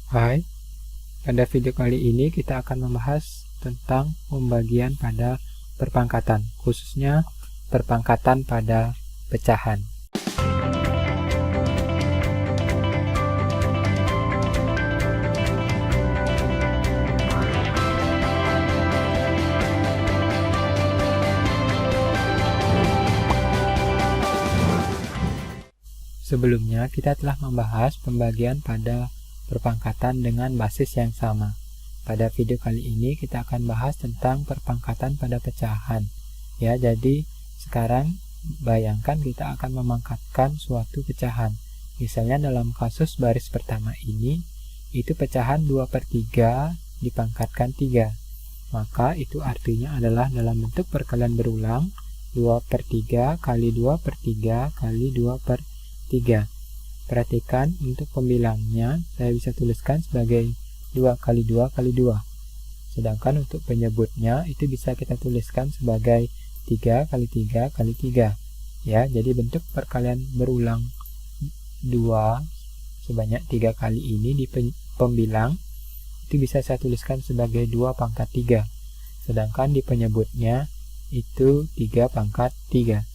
Hai, pada video kali ini kita akan membahas tentang pembagian pada perpangkatan, khususnya perpangkatan pada pecahan. Sebelumnya kita telah membahas pembagian pada perpangkatan dengan basis yang sama. Pada video kali ini kita akan bahas tentang perpangkatan pada pecahan. Ya, jadi sekarang bayangkan kita akan memangkatkan suatu pecahan. Misalnya dalam kasus baris pertama ini, itu pecahan 2/3 dipangkatkan 3. Maka itu artinya adalah dalam bentuk perkalian berulang 2/3 kali 2/3 kali 2/3. Perhatikan untuk pembilangnya saya bisa tuliskan sebagai 2 kali 2 kali 2. Sedangkan untuk penyebutnya itu bisa kita tuliskan sebagai 3 kali 3 kali 3. Ya, jadi bentuk perkalian berulang 2 sebanyak 3 kali ini di pembilang itu bisa saya tuliskan sebagai 2/3. Sedangkan di penyebutnya itu 3/3.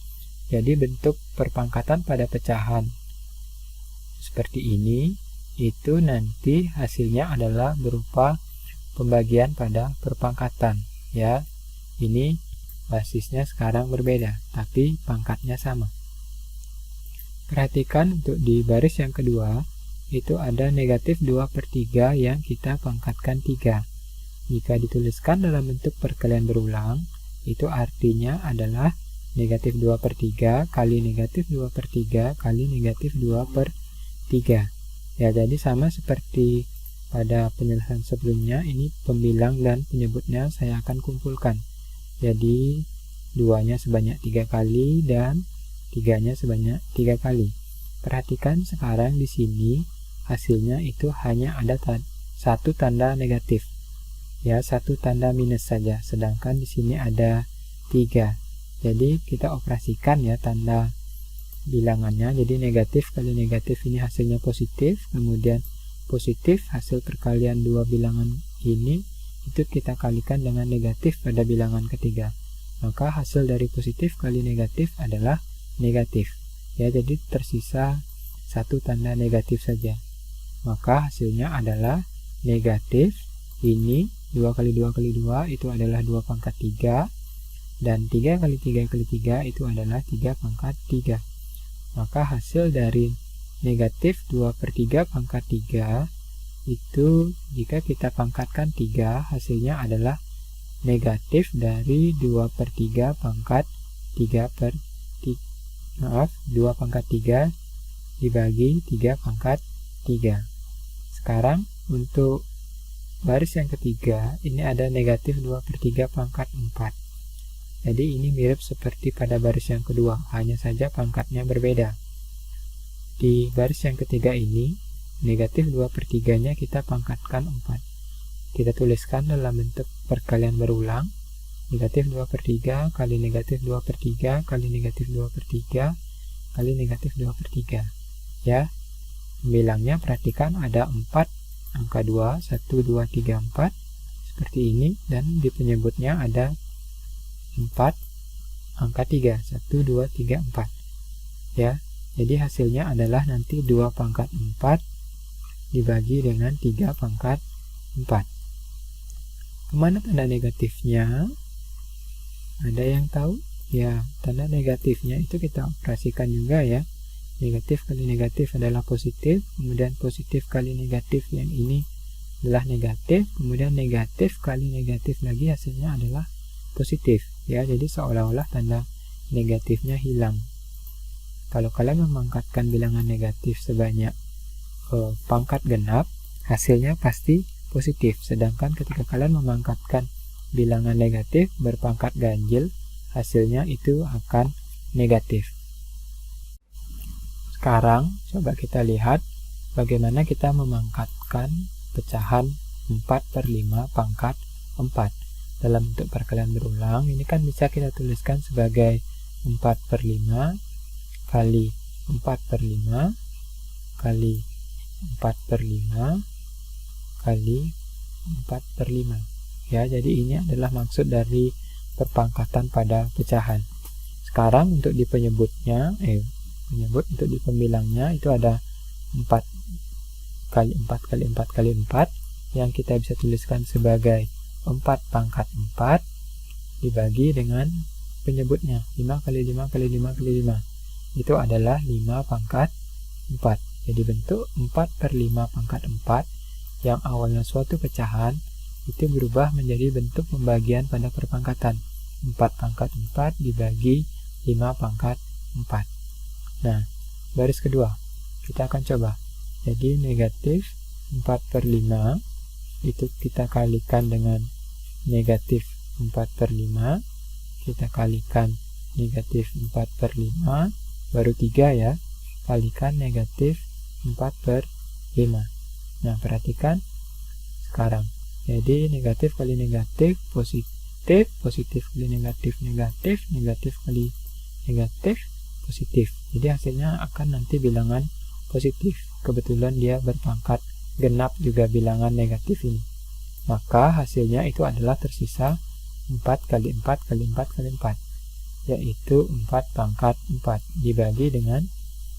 Jadi bentuk perpangkatan pada pecahan seperti ini itu nanti hasilnya adalah berupa pembagian pada perpangkatan. Ya, ini basisnya sekarang berbeda, tapi pangkatnya sama. Perhatikan untuk di baris yang kedua itu ada negatif 2/3 yang kita pangkatkan 3. Jika dituliskan dalam bentuk perkalian berulang, itu artinya adalah negatif 2/3 kali negatif 2/3 kali negatif 2/3. Ya, jadi sama seperti pada penjelasan sebelumnya, ini pembilang dan penyebutnya saya akan kumpulkan. Jadi 2-nya sebanyak 3 kali dan 3-nya sebanyak 3 kali. Perhatikan sekarang di sini hasilnya itu hanya ada satu tanda negatif. Ya, satu tanda minus saja, sedangkan di sini ada 3. Jadi kita operasikan ya tanda bilangannya. Jadi negatif kali negatif ini hasilnya positif, kemudian positif hasil perkalian dua bilangan ini itu kita kalikan dengan negatif pada bilangan ketiga. Maka hasil dari positif kali negatif adalah negatif. Ya, jadi tersisa satu tanda negatif saja. Maka hasilnya adalah negatif. Ini 2 kali 2 kali 2 itu adalah 2/3. Dan 3 kali 3 kali 3 itu adalah 3/3. Maka hasil dari negatif 2/3/3 itu jika kita pangkatkan 3, hasilnya adalah negatif dari 2/3 dibagi 3/3. Sekarang untuk baris yang ketiga ini ada negatif 2/3/4. Jadi ini mirip seperti pada baris yang kedua, hanya saja pangkatnya berbeda. Di baris yang ketiga ini, negatif 2/3-nya kita pangkatkan 4. Kita tuliskan dalam bentuk perkalian berulang, negatif 2/3 kali negatif 2/3 kali negatif 2/3 kali negatif 2/3. Ya, bilangnya perhatikan ada 4, angka 2, 1, 2, 3, 4, seperti ini, dan di penyebutnya ada 4, angka 3, 1, 2, 3, 4. Ya, jadi hasilnya adalah nanti 2/4 dibagi dengan 3/4. Kemana tanda negatifnya? Ada yang tahu? Ya, tanda negatifnya itu kita operasikan juga ya. Negatif kali negatif adalah positif, kemudian positif kali negatif yang ini adalah negatif, kemudian negatif kali negatif lagi hasilnya adalah positif. Ya, jadi seolah-olah tanda negatifnya hilang. Kalau kalian memangkatkan bilangan negatif sebanyak pangkat genap, hasilnya pasti positif. Sedangkan ketika kalian memangkatkan bilangan negatif berpangkat ganjil, hasilnya itu akan negatif. Sekarang coba kita lihat bagaimana kita memangkatkan pecahan 4/5 pangkat 4. Dalam bentuk perkalian berulang, ini kan bisa kita tuliskan sebagai 4/5 kali 4/5 kali 4/5 kali 4/5. Ya, jadi ini adalah maksud dari perpangkatan pada pecahan. Sekarang untuk di penyebutnya, untuk di pembilangnya itu ada 4 kali 4 kali 4 kali 4 yang kita bisa tuliskan sebagai 4/4 dibagi dengan penyebutnya 5 kali 5 kali 5 kali 5. Itu adalah 5/4. Jadi bentuk 4/5/4 yang awalnya suatu pecahan itu berubah menjadi bentuk pembagian pada perpangkatan 4/4 dibagi 5/4. Nah, baris kedua kita akan coba. Jadi negatif 4/5 itu kita kalikan dengan negatif 4/5, kita kalikan negatif 4/5, baru 3 ya, kalikan negatif 4/5. Nah, perhatikan sekarang. Jadi negatif kali negatif positif, positif kali negatif negatif, negatif kali negatif positif. Jadi hasilnya akan nanti bilangan positif. Kebetulan dia berpangkat genap juga bilangan negatif ini. Maka hasilnya itu adalah tersisa 4 kali 4 kali 4 kali 4, yaitu 4/4 dibagi dengan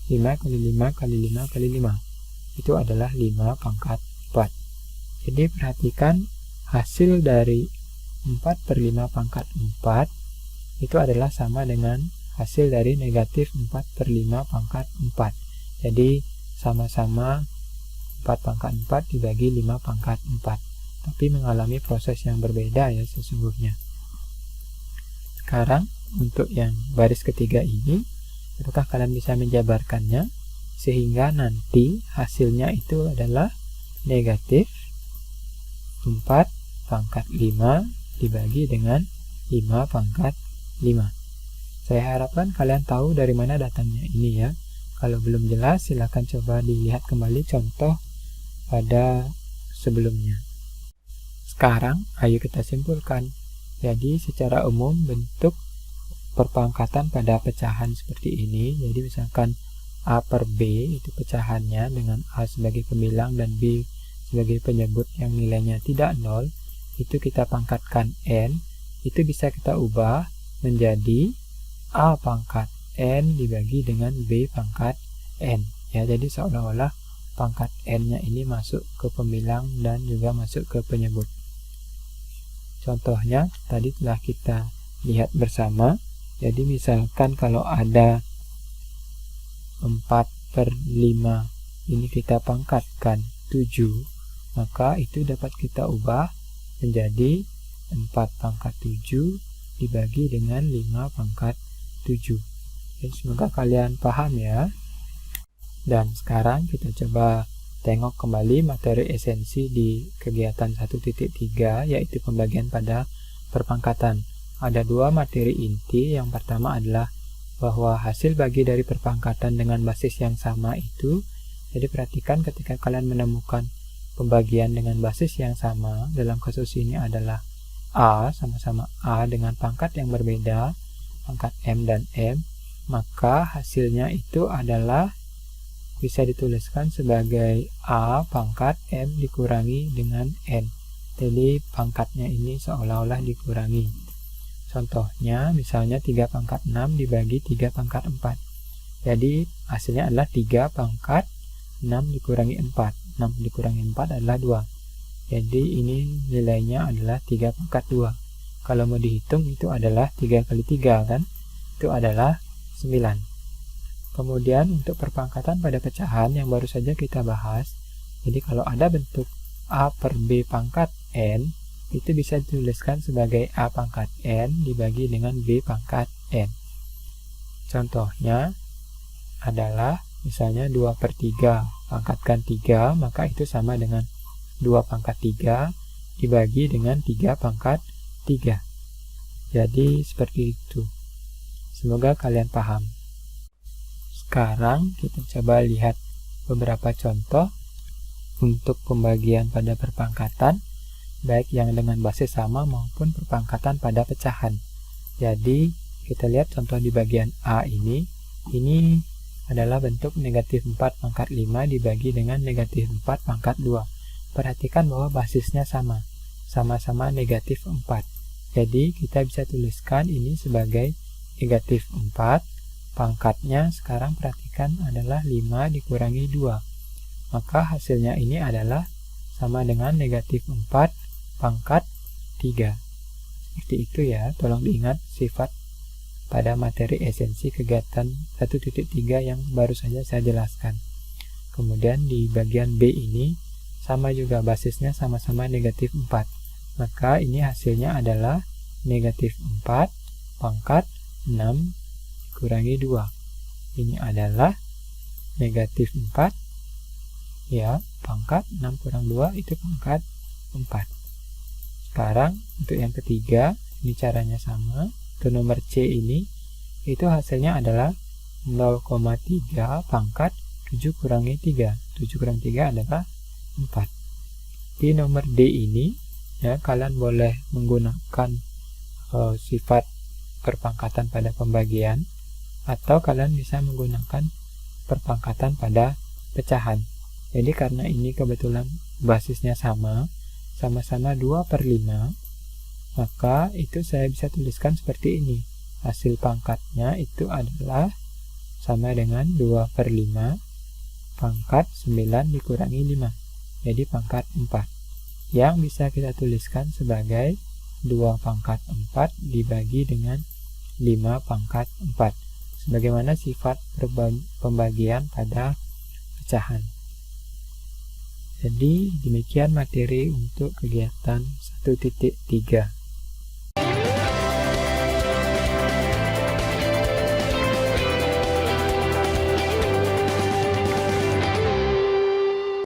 5 kali 5 kali 5 kali 5. Itu adalah 5/4. Jadi perhatikan hasil dari 4/5/4 itu adalah sama dengan hasil dari negatif 4/5/4. Jadi sama-sama 4/4 dibagi 5/4, tapi mengalami proses yang berbeda ya sesungguhnya. Sekarang untuk yang baris ketiga ini, apakah kalian bisa menjabarkannya sehingga nanti hasilnya itu adalah negatif 4/5 dibagi dengan 5/5. Saya harapkan kalian tahu dari mana datangnya ini ya. Kalau belum jelas, silakan coba dilihat kembali contoh pada sebelumnya. Sekarang, ayo kita simpulkan. Jadi, secara umum bentuk perpangkatan pada pecahan seperti ini. Jadi, misalkan A per B itu pecahannya dengan A sebagai pembilang dan B sebagai penyebut yang nilainya tidak 0, itu kita pangkatkan N, itu bisa kita ubah menjadi A pangkat N dibagi dengan B pangkat N. Ya, jadi seolah-olah pangkat N-nya ini masuk ke pembilang dan juga masuk ke penyebut. Contohnya tadi telah kita lihat bersama. Jadi misalkan kalau ada 4/5 ini kita pangkatkan 7, maka itu dapat kita ubah menjadi 4/7 dibagi dengan 5/7. Semoga kalian paham ya. Dan sekarang kita coba tengok kembali materi esensi di kegiatan 1.3, yaitu pembagian pada perpangkatan. Ada 2 materi inti. Yang pertama adalah bahwa hasil bagi dari perpangkatan dengan basis yang sama itu, jadi perhatikan ketika kalian menemukan pembagian dengan basis yang sama, dalam kasus ini adalah A, sama-sama A dengan pangkat yang berbeda, pangkat M dan M, maka hasilnya itu adalah bisa dituliskan sebagai A pangkat M dikurangi dengan N. Jadi pangkatnya ini seolah-olah dikurangi. Contohnya misalnya 3/6 dibagi 3/4. Jadi hasilnya adalah 3/6 dikurangi 4. 6 dikurangi 4 adalah 2. Jadi ini nilainya adalah 3/2. Kalau mau dihitung itu adalah 3 kali 3 kan? Itu adalah 9. Kemudian untuk perpangkatan pada pecahan yang baru saja kita bahas, jadi kalau ada bentuk A per B pangkat N, itu bisa dituliskan sebagai A pangkat N dibagi dengan B pangkat N. Contohnya adalah misalnya 2/3 pangkatkan 3, maka itu sama dengan 2/3 dibagi dengan 3/3. Jadi seperti itu. Semoga kalian paham. Sekarang kita coba lihat beberapa contoh untuk pembagian pada perpangkatan, baik yang dengan basis sama maupun perpangkatan pada pecahan. Jadi kita lihat contoh di bagian A ini adalah bentuk negatif 4/5 dibagi dengan negatif 4/2. perhatikan bahwa basisnya sama-sama negatif 4. Jadi kita bisa tuliskan ini sebagai negatif 4. Pangkatnya sekarang perhatikan adalah 5 dikurangi 2. Maka hasilnya ini adalah sama dengan negatif 4 pangkat 3. Seperti itu ya, tolong diingat sifat pada materi esensi kegiatan 1.3 yang baru saja saya jelaskan. Kemudian di bagian B ini sama juga, basisnya sama-sama negatif 4. Maka ini hasilnya adalah negatif 4 pangkat 6 dikurangi 2. Ini adalah negatif 4 ya, pangkat 6 kurang 2 itu pangkat 4. Sekarang untuk yang ketiga, ini caranya sama. Untuk nomor C ini, itu hasilnya adalah 0,3 pangkat 7 kurangi 3. 7 kurang 3 adalah 4. Di nomor D ini, ya, kalian boleh menggunakan sifat perpangkatan pada pembagian, atau kalian bisa menggunakan perpangkatan pada pecahan. Jadi karena ini kebetulan basisnya sama-sama 2/5, maka itu saya bisa tuliskan seperti ini. Hasil pangkatnya itu adalah sama dengan 2/5 pangkat 9 dikurangi 5. Jadi pangkat 4. Yang bisa kita tuliskan sebagai 2 pangkat 4 dibagi dengan 5 pangkat 4. Sebagaimana sifat pembagian pada pecahan. Jadi demikian materi untuk kegiatan 1.3.